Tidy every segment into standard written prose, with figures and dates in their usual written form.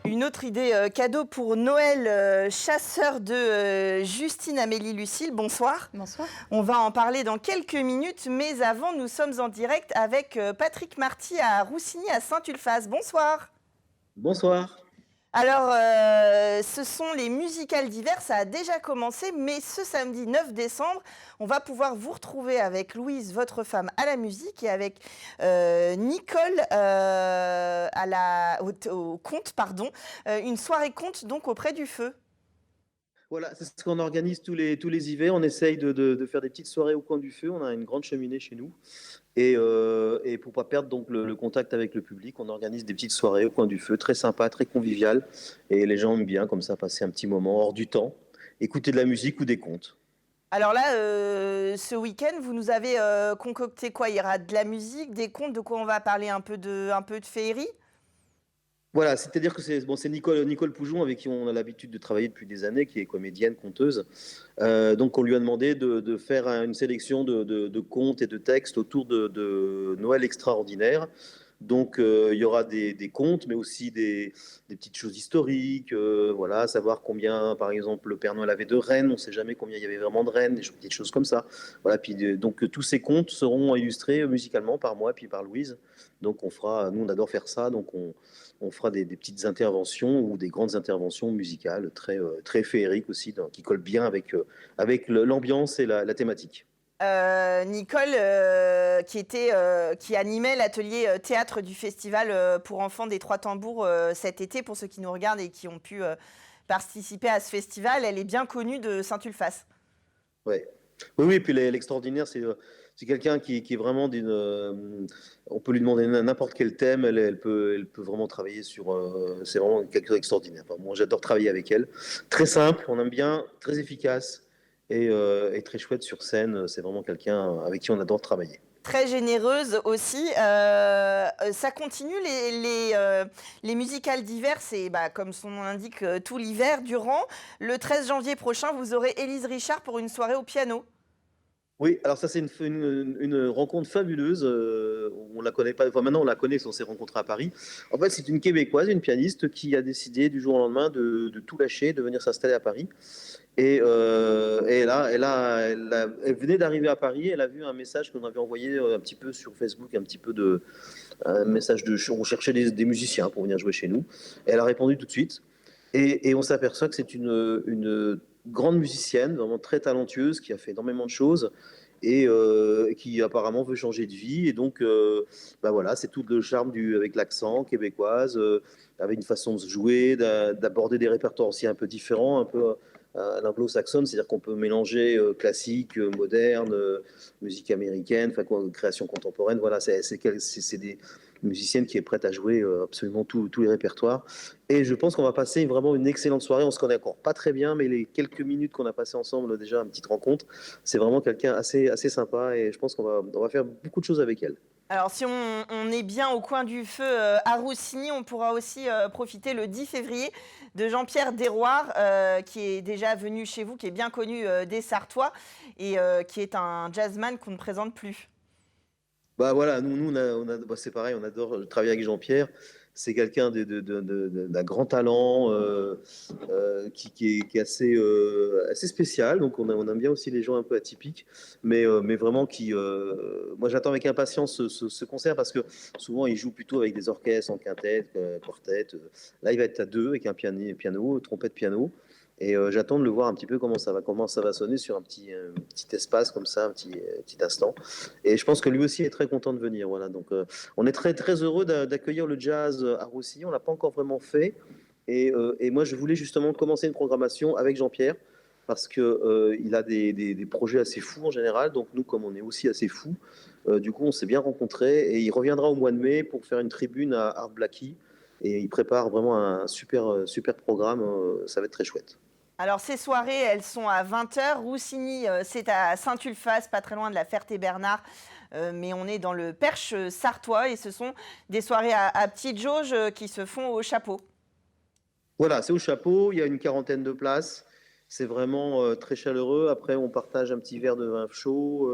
Une autre idée, cadeau pour Noël, chasseur de, Justine Amélie Lucille. Bonsoir. Bonsoir. On va en parler dans quelques minutes, mais avant, nous sommes en direct avec, Patrick Marty à Roussigny, à Saint-Ulphace. Bonsoir. Bonsoir. Alors, ce sont les musicales d'hiver, ça a déjà commencé, mais ce samedi 9 décembre, on va pouvoir vous retrouver avec Louise, votre femme, à la musique et avec Nicole au conte, pardon. Une soirée conte donc auprès du feu. Voilà, c'est ce qu'on organise tous les hivers. On essaye de faire des petites soirées au coin du feu. On a une grande cheminée chez nous. Et pour pas perdre donc le contact avec le public, on organise des petites soirées au coin du feu, très sympa, très convivial. Et les gens aiment bien comme ça passer un petit moment hors du temps, écouter de la musique ou des contes. Alors là, ce week-end, vous nous avez concocté quoi? Il y aura de la musique, des contes, de quoi on va parler? Un peu de féerie? Voilà, c'est-à-dire que c'est Nicole Poujon avec qui on a l'habitude de travailler depuis des années, qui est comédienne, conteuse. Donc on lui a demandé de faire une sélection de contes et de textes autour de Noël extraordinaire. Donc il y aura des contes, mais aussi des petites choses historiques. Voilà, savoir combien, par exemple, le Père Noël avait de reines. On ne sait jamais combien il y avait vraiment de reines, des petites choses comme ça. Voilà, puis donc tous ces contes seront illustrés musicalement par moi, puis par Louise. Donc nous on adore faire ça, donc on fera des petites interventions ou des grandes interventions musicales très féeriques aussi, qui collent bien avec l'ambiance et la thématique. Nicole, qui animait l'atelier théâtre du festival pour enfants des Trois Tambours cet été, pour ceux qui nous regardent et qui ont pu participer à ce festival, elle est bien connue de Saint-Ulphace. Ouais. Oui, oui, et puis l'extraordinaire, c'est quelqu'un qui est vraiment on peut lui demander n'importe quel thème, elle peut vraiment travailler sur. C'est vraiment quelque chose d'extraordinaire. Enfin, moi, j'adore travailler avec elle. Très simple, on aime bien, très efficace et très chouette sur scène. C'est vraiment quelqu'un avec qui on adore travailler. Très généreuse aussi. Ça continue les musicales d'hiver, c'est comme son nom l'indique, tout l'hiver durant. Le 13 janvier prochain, vous aurez Élise Richard pour une soirée au piano. Oui, alors ça c'est une rencontre fabuleuse. On la connaît pas, enfin maintenant on la connaît, on s'est rencontrés à Paris. En fait, c'est une Québécoise, une pianiste qui a décidé du jour au lendemain de tout lâcher, de venir s'installer à Paris. Et là, elle venait d'arriver à Paris. Elle a vu un message qu'on avait envoyé un petit peu sur Facebook, un message on cherchait des musiciens pour venir jouer chez nous. Et elle a répondu tout de suite. Et on s'aperçoit que c'est une grande musicienne, vraiment très talentueuse, qui a fait énormément de choses et qui apparemment veut changer de vie. Et donc, voilà, c'est tout le charme avec l'accent québécoise, avec une façon de se jouer, d'aborder des répertoires aussi un peu différents, un peu à l'anglo-saxonne, c'est-à-dire qu'on peut mélanger classique, moderne, musique américaine, enfin, création contemporaine. Voilà, c'est des musiciennes qui est prête à jouer absolument tous les répertoires. Et je pense qu'on va passer vraiment une excellente soirée. On se connaît encore pas très bien, mais les quelques minutes qu'on a passées ensemble, déjà, une petite rencontre, c'est vraiment quelqu'un assez sympa et je pense qu'on va faire beaucoup de choses avec elle. Alors, si on est bien au coin du feu à Roussigny, on pourra aussi profiter le 10 février de Jean-Pierre Desroires, qui est déjà venu chez vous, qui est bien connu des Sartois et qui est un jazzman qu'on ne présente plus. Bah voilà, nous c'est pareil, on adore travailler avec Jean-Pierre. C'est quelqu'un d'un grand talent qui est assez spécial. Donc on aime bien aussi les gens un peu atypiques, mais vraiment moi j'attends avec impatience ce concert parce que souvent il joue plutôt avec des orchestres en quintette, quartet. Là il va être à deux avec un piano, trompette piano. Et j'attends de le voir un petit peu comment ça va sonner sur un petit espace comme ça, un petit instant. Et je pense que lui aussi est très content de venir. Voilà. Donc, on est très, très heureux d'accueillir le jazz à Roussillon. On ne l'a pas encore vraiment fait. Et moi, je voulais justement commencer une programmation avec Jean-Pierre parce qu'il il a des projets assez fous en général. Donc, nous, comme on est aussi assez fous, du coup, on s'est bien rencontrés. Et il reviendra au mois de mai pour faire une tribune à Art Blackie. Et il prépare vraiment un super programme. Ça va être très chouette. Alors, ces soirées, elles sont à 20h. Roussigny, c'est à Saint-Ulphace, pas très loin de la Ferté-Bernard. Mais on est dans le Perche sartois et ce sont des soirées à petite jauge qui se font au chapeau. Voilà, c'est au chapeau, il y a une quarantaine de places. C'est vraiment très chaleureux. Après, on partage un petit verre de vin chaud.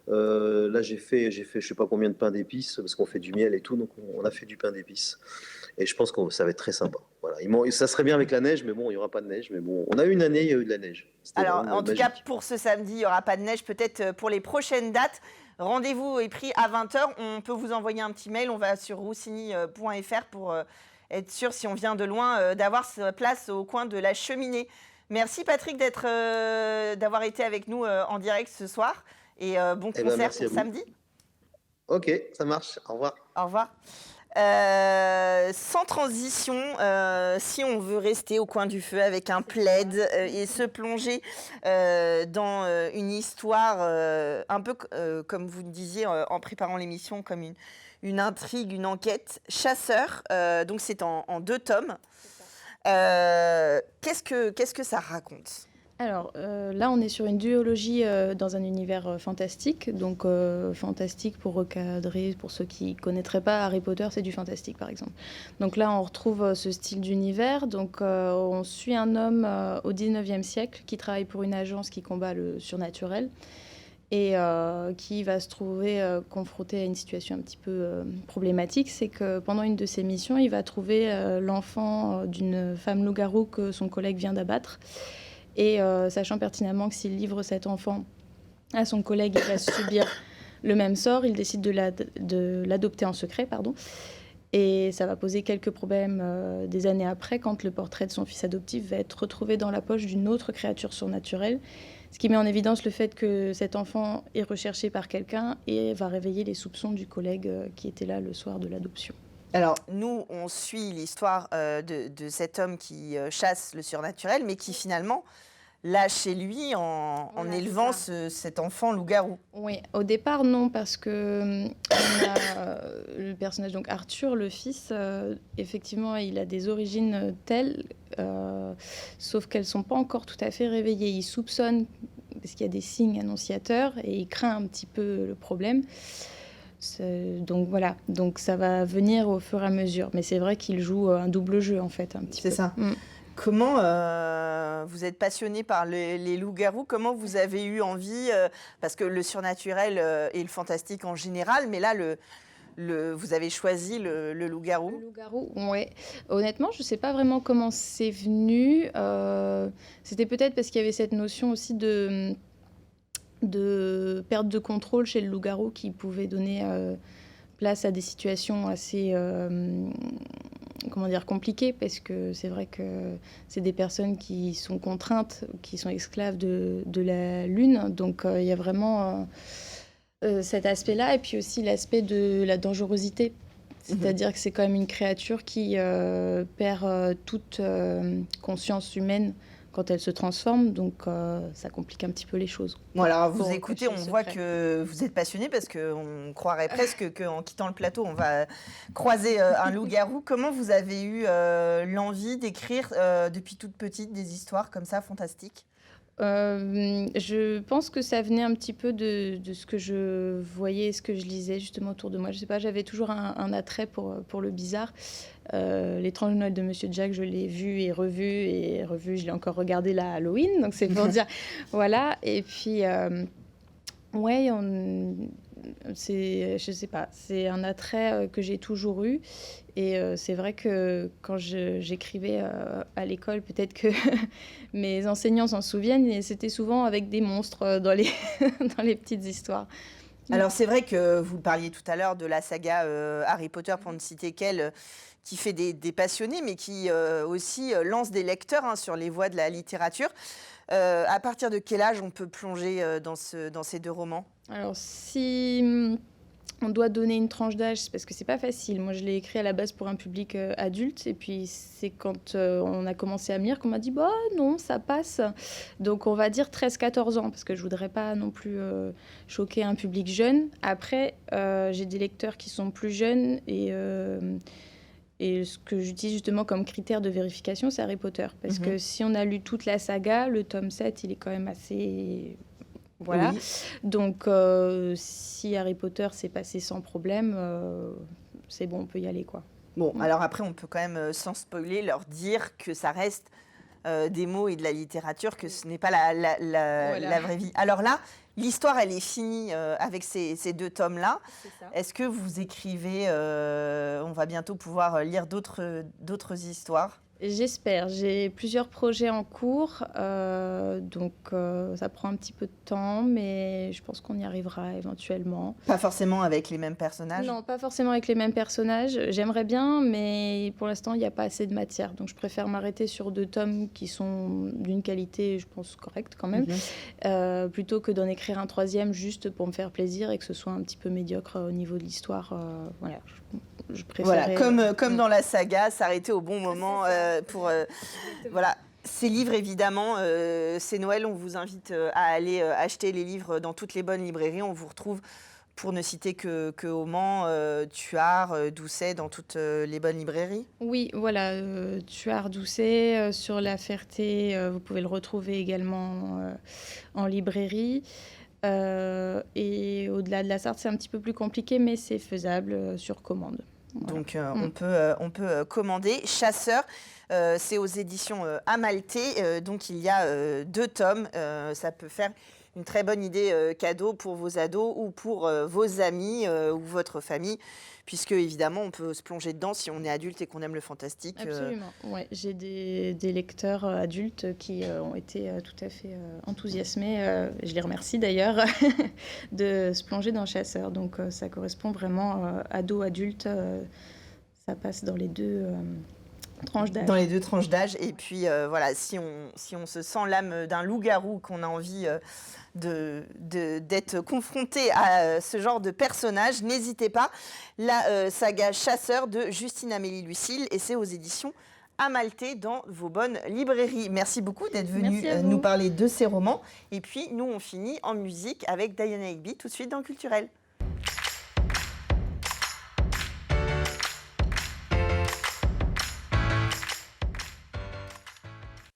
Là, j'ai fait, je sais pas combien de pain d'épices parce qu'on fait du miel et tout, donc on a fait du pain d'épices. Et je pense que ça va être très sympa. Voilà. Ça serait bien avec la neige, mais bon, il n'y aura pas de neige. Mais bon, on a eu une année, il y a eu de la neige. C'était Alors, vraiment en tout magique. cas, pour ce samedi, il n'y aura pas de neige. Peut-être pour les prochaines dates, rendez-vous est pris à 20h. On peut vous envoyer un petit mail. On va sur roussigny.fr pour être sûr, si on vient de loin, d'avoir sa place au coin de la cheminée. Merci Patrick d'avoir été avec nous en direct ce soir. Et bon Eh ben, concert merci à pour vous. samedi. Ok, ça marche. Au revoir. Au revoir. Sans transition, si on veut rester au coin du feu avec un plaid et se plonger dans une histoire un peu comme vous le disiez en préparant l'émission, comme une intrigue, une enquête, Chasseur, donc c'est en 2 tomes. Qu'est-ce que ça raconte ? Alors là, on est sur une duologie dans un univers fantastique. Donc fantastique pour recadrer, pour ceux qui ne connaîtraient pas Harry Potter, c'est du fantastique par exemple. Donc là, on retrouve ce style d'univers. Donc on suit un homme au 19e siècle qui travaille pour une agence qui combat le surnaturel et qui va se trouver confronté à une situation un petit peu problématique. C'est que pendant une de ses missions, il va trouver l'enfant d'une femme loup-garou que son collègue vient d'abattre. Et sachant pertinemment que s'il livre cet enfant à son collègue, il va subir le même sort, il décide de l'adopter en secret, pardon. Et ça va poser quelques problèmes des années après, quand le portrait de son fils adoptif va être retrouvé dans la poche d'une autre créature surnaturelle, ce qui met en évidence le fait que cet enfant est recherché par quelqu'un et va réveiller les soupçons du collègue qui était là le soir de l'adoption. Alors, nous, on suit l'histoire de cet homme qui chasse le surnaturel, mais qui finalement lâche chez lui en Voilà, élevant c'est cet enfant loup-garou. Oui, au départ, non, parce que on a, le personnage, donc Arthur, le fils, effectivement, il a des origines telles, sauf qu'elles ne sont pas encore tout à fait réveillées. Il soupçonne, parce qu'il y a des signes annonciateurs, et il craint un petit peu le problème. Donc voilà, donc ça va venir au fur et à mesure. Mais c'est vrai qu'il joue un double jeu, en fait, un petit peu. C'est ça. Comment vous êtes passionné par les loups-garous? Comment vous avez eu envie, parce que le surnaturel et le fantastique en général, mais là, vous avez choisi le loup-garou? Le loup-garou, ouais. Honnêtement, je ne sais pas vraiment comment c'est venu. C'était peut-être parce qu'il y avait cette notion aussi de perte de contrôle chez le loup-garou qui pouvait donner place à des situations assez compliquées, parce que c'est vrai que c'est des personnes qui sont contraintes, qui sont esclaves de la lune. Donc il y a vraiment cet aspect-là, et puis aussi l'aspect de la dangerosité. C'est-à-dire que c'est quand même une créature qui perd toute conscience humaine quand elle se transforme, donc ça complique un petit peu les choses. Bon, alors, vous Pour écoutez, cacher on le voit secret. que vous êtes passionné, parce qu'on croirait presque qu'en quittant le plateau, on va croiser un loup-garou. Comment vous avez eu l'envie d'écrire depuis toute petite des histoires comme ça, fantastiques? Je pense que ça venait un petit peu de ce que je voyais, ce que je lisais justement autour de moi. Je sais pas, j'avais toujours un attrait pour le bizarre. L'étrange Noël de Monsieur Jack, je l'ai vu et revu. Je l'ai encore regardé là à Halloween, donc c'est pour dire, voilà. Et puis, ouais, je sais pas, c'est un attrait que j'ai toujours eu. Et c'est vrai que quand j'écrivais à l'école, peut-être que mes enseignants s'en souviennent, et c'était souvent avec des monstres dans les, dans les petites histoires. Alors, c'est vrai que vous parliez tout à l'heure de la saga Harry Potter, pour ne citer qu'elle, qui fait des passionnés, mais qui aussi lance des lecteurs sur les voies de la littérature. À partir de quel âge on peut plonger dans ces 2 romans? Alors, si on doit donner une tranche d'âge, c'est parce que c'est pas facile. Moi, je l'ai écrit à la base pour un public adulte, et puis c'est quand on a commencé à me lire qu'on m'a dit bah non, ça passe. Donc on va dire 13-14 ans, parce que je voudrais pas non plus choquer un public jeune. Après, j'ai des lecteurs qui sont plus jeunes, et ce que j'utilise justement comme critère de vérification, c'est Harry Potter. Parce que si on a lu toute la saga, le tome 7, il est quand même assez... Voilà. Oui. Donc, si Harry Potter s'est passé sans problème, c'est bon, on peut y aller, quoi. Bon, alors après, on peut quand même, sans spoiler, leur dire que ça reste des mots et de la littérature, que ce n'est pas la Voilà. vraie vie. Alors là, l'histoire, elle est finie avec ces 2 tomes-là. C'est ça. Est-ce que vous écrivez, on va bientôt pouvoir lire d'autres histoires? J'espère. J'ai plusieurs projets en cours, donc ça prend un petit peu de temps, mais je pense qu'on y arrivera éventuellement. Pas forcément avec les mêmes personnages? Non, pas forcément avec les mêmes personnages. J'aimerais bien, mais pour l'instant, il n'y a pas assez de matière. Donc je préfère m'arrêter sur 2 tomes qui sont d'une qualité, je pense, correcte quand même, plutôt que d'en écrire un 3e juste pour me faire plaisir et que ce soit un petit peu médiocre au niveau de l'histoire. Voilà, je préférais... Voilà, comme dans la saga, s'arrêter au bon moment pour... voilà. Ces livres, évidemment, c'est Noël. On vous invite à aller acheter les livres dans toutes les bonnes librairies. On vous retrouve, pour ne citer que au Mans, Tuard, Doucet, dans toutes les bonnes librairies. Oui, voilà, Tuard, Doucet, sur La Ferté, vous pouvez le retrouver également en librairie. Et au-delà de la Sarthe, c'est un petit peu plus compliqué, mais c'est faisable sur commande. Voilà. Donc on peut commander. Chasseur, c'est aux éditions Amalté. Donc il y a 2 tomes. Ça peut faire une très bonne idée cadeau pour vos ados ou pour vos amis ou votre famille, puisque évidemment on peut se plonger dedans si on est adulte et qu'on aime le fantastique. Absolument. Ouais, j'ai des lecteurs adultes qui ont été tout à fait enthousiasmés. Je les remercie d'ailleurs de se plonger dans Chasseur. Donc ça correspond vraiment ado-adulte. Ça passe dans les 2 tranches d'âge. Dans les 2 tranches d'âge. Et puis voilà, si on se sent l'âme d'un loup-garou, qu'on a envie d'être confronté à ce genre de personnage, n'hésitez pas. La saga Chasseur de Justine Amélie Lucille, et c'est aux éditions Amalté dans vos bonnes librairies. Merci beaucoup d'être venu nous parler de ces romans. Et puis nous, on finit en musique avec Diana Higby tout de suite dans Culturel.